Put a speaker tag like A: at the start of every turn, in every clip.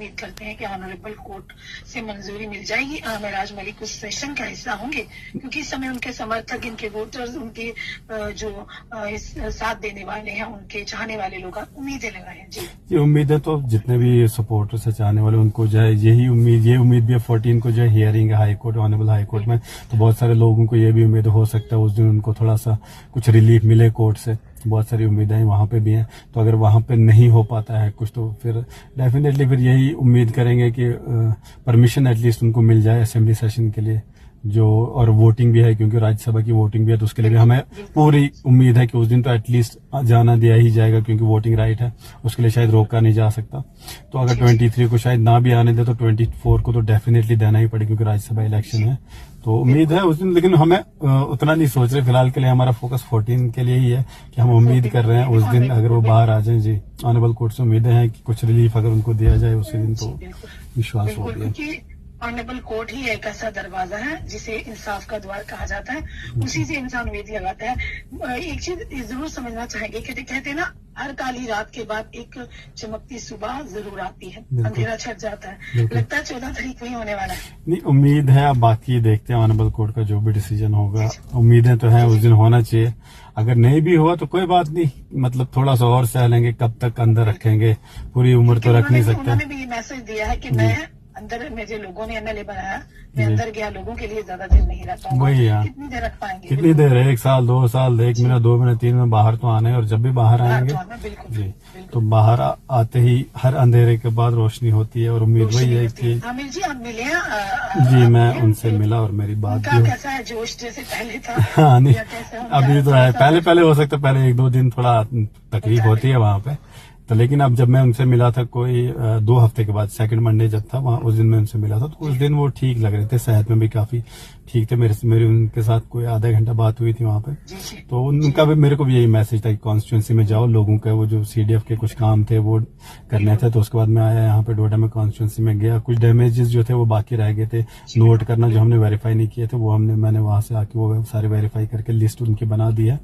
A: उम्मीद करते हैं कि ऑनरेबल कोर्ट से मंजूरी मिल जाएगी। मेराज मलिक उस सेशन का हिस्सा होंगे, क्योंकि इस समय उनके समर्थक, इनके वोटर्स, उनके जो साथ देने वाले हैं, उनके चाहने वाले लोग उम्मीदें लगाए हैं। जी,
B: ये उम्मीदें तो जितने भी सपोर्टर्स है, चाहने वाले, उनको जो है यही उम्मीद, ये उम्मीद भी है 14 को जो है हियरिंग है high court, honourable high court में, तो बहुत सारे लोगों को ये भी उम्मीद हो सकता है उस दिन उनको थोड़ा सा कुछ रिलीफ मिले कोर्ट से। बहुत सारी उम्मीदें वहां पे भी हैं, तो अगर वहां पे नहीं हो पाता है कुछ, तो फिर डेफिनेटली फिर यही उम्मीद करेंगे कि परमिशन एटलीस्ट उनको मिल जाए असेंबली सेशन के लिए, जो और वोटिंग भी है, क्योंकि राज्यसभा की वोटिंग भी है, तो उसके लिए भी हमें पूरी उम्मीद है कि उस दिन तो एटलीस्ट जाना दिया ही जाएगा, क्योंकि वोटिंग राइट है, उसके लिए शायद रोका नहीं जा सकता। तो अगर 23 को शायद ना भी आने दे तो 24 को तो डेफिनेटली देना ही पड़ेगा, क्योंकि राज्यसभा इलेक्शन है। तो उम्मीद है उस दिन, लेकिन हमें उतना नहीं सोच रहे फिलहाल के लिए। हमारा फोकस 14 के लिए ही है कि हम उम्मीद कर रहे हैं उस दिन अगर वो बाहर आ जाए। जी, ऑनरेबल कोर्ट से उम्मीदें हैं कि कुछ रिलीफ अगर उनको दिया जाए उसी दिन, तो विश्वास हो गया।
A: ऑनरेबल कोर्ट ही एक ऐसा दरवाजा है जिसे इंसाफ का द्वार कहा जाता है, उसी से इंसान उम्मीद लगाता है। एक चीज जरूर समझना चाहेंगे कि कहते हैं ना, हर काली रात के बाद एक चमकती सुबह जरूर आती है, अंधेरा छट जाता है। लगता है 14 तारीख नहीं होने वाला है।
B: नहीं, उम्मीद है, अब बाकी देखते हैं ऑनरेबल कोर्ट का जो भी डिसीजन होगा। उम्मीदें तो है उस दिन होना चाहिए, अगर नहीं भी हुआ तो कोई बात नहीं, मतलब थोड़ा सा और सह लेंगे, कब तक अंदर रखेंगे, पूरी उम्र तो रख नहीं सकते।
A: उन्होंने भी ये मैसेज दिया है कि मैं अंदर में जो लोगों ने एमएलए बनाया, मैं अंदर गया, लोगों के लिए ज्यादा देर नहीं रख पाऊंगा।
B: वही यार,
A: कितनी देर रख पाएंगे?
B: कितनी देर है? 1 साल, 2 साल, 1 मिनट, 2 मिनट, 3 मिनट, बाहर तो आना है। और जब भी बाहर आएंगे जी, तो बाहर आते ही हर अंधेरे के बाद रोशनी होती है, और उम्मीद वही है कि
A: आमिर जी आप मिले
B: जी, मैं उनसे मिला और मेरी बात भी
A: कैसा है? जोश जैसे पहले था?
B: हाँ, नहीं अभी तो है, पहले हो सकता है, पहले 1-2 दिन थोड़ा तकलीफ होती है वहां पे, तो लेकिन अब जब मैं उनसे मिला था कोई 2 हफ्ते के बाद, सेकंड मंडे जब था वहाँ, उस दिन मैं उनसे मिला था, तो उस दिन वो ठीक लग रहे थे, सेहत में भी काफी ठीक थे। मेरी उनके साथ कोई आधा घंटा बात हुई थी वहाँ पे, तो उनका भी मेरे को भी यही मैसेज था कि कॉन्स्टिट्यूंसी में जाओ, लोगों का वो जो सीडीएफ के कुछ काम थे वो करने थे। तो उसके बाद मैं आया यहाँ पे डोडा में, कॉन्स्टिट्यूंसी में गया, कुछ डैमेजेस जो थे वो बाकी रह गए थे नोट करना, जो हमने वेरीफाई नहीं किए थे, वो मैंने वहां से आके वो सारे वेरीफाई करके लिस्ट उनकी बना दी है।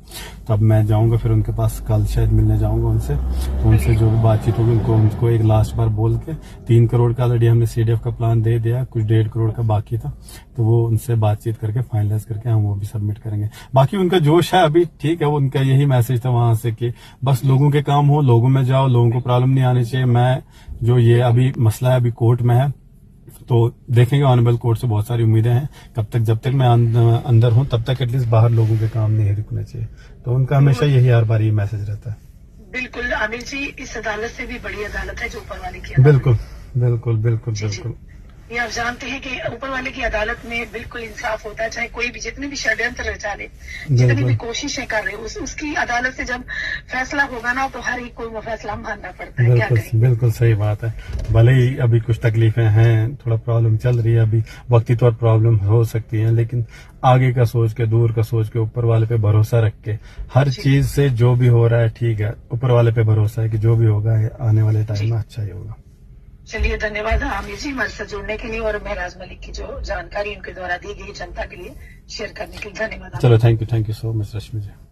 B: तो अब मैं जाऊंगा फिर उनके पास, कल शायद मिलने जाऊंगा उनसे, तो उनसे जो भी बातचीत होगी उनको एक लास्ट बार बोल के, 3 करोड़ का ऑलरेडी हमने सीडीएफ का प्लान दे दिया, कुछ 1.5 करोड़ का बाकी था, तो वो उनसे बातचीत करके फाइनलाइज करके हम वो भी सबमिट करेंगे। बाकी उनका जोश है अभी, ठीक है, वो उनका यही मैसेज था वहां से कि बस लोगों के काम हो, लोगों में जाओ, लोगों को प्रॉब्लम नहीं आनी चाहिए। मैं जो ये अभी मसला है अभी कोर्ट में है, तो देखेंगे, ऑनरेबल कोर्ट से बहुत सारी उम्मीदें हैं, कब तक, जब तक मैं अंदर हूं तब तक एटलीस्ट बाहर लोगों के काम नहीं रुकने चाहिए। तो उनका हमेशा यही हर बार ये मैसेज रहता है।
A: बिल्कुल आमिर जी, इस अदालत से भी बड़ी अदालत है जो ऊपर वाले की अदालत।
B: बिल्कुल बिल्कुल बिल्कुल बिल्कुल।
A: ये आप जानते हैं कि ऊपर वाले की अदालत में बिल्कुल इंसाफ होता है, चाहे कोई भी, जितने भी षड्यंत्र रचा ले, जितनी भी कोशिशें कर रहे, उसकी अदालत से जब फैसला होगा ना, तो हर एक को वो फैसला मानना पड़ता है।
B: बिल्कुल बिल्कुल सही बात है। भले ही अभी कुछ तकलीफें हैं, थोड़ा प्रॉब्लम चल रही है, अभी वक्ती तौर प्रॉब्लम हो सकती है, लेकिन आगे का सोच के, दूर का सोच के, ऊपर वाले पे भरोसा रख के, हर चीज से जो भी हो रहा है ठीक है, ऊपर वाले पे भरोसा है कि जो भी होगा आने वाले टाइम में अच्छा ही होगा।
A: चलिए, धन्यवाद आमिर जी हमारे साथ जुड़ने के लिए, और मेराज मलिक की जो जानकारी उनके द्वारा दी गई जनता के लिए शेयर करने के लिए धन्यवाद।
B: चलो, thank you so much Rashmi ji.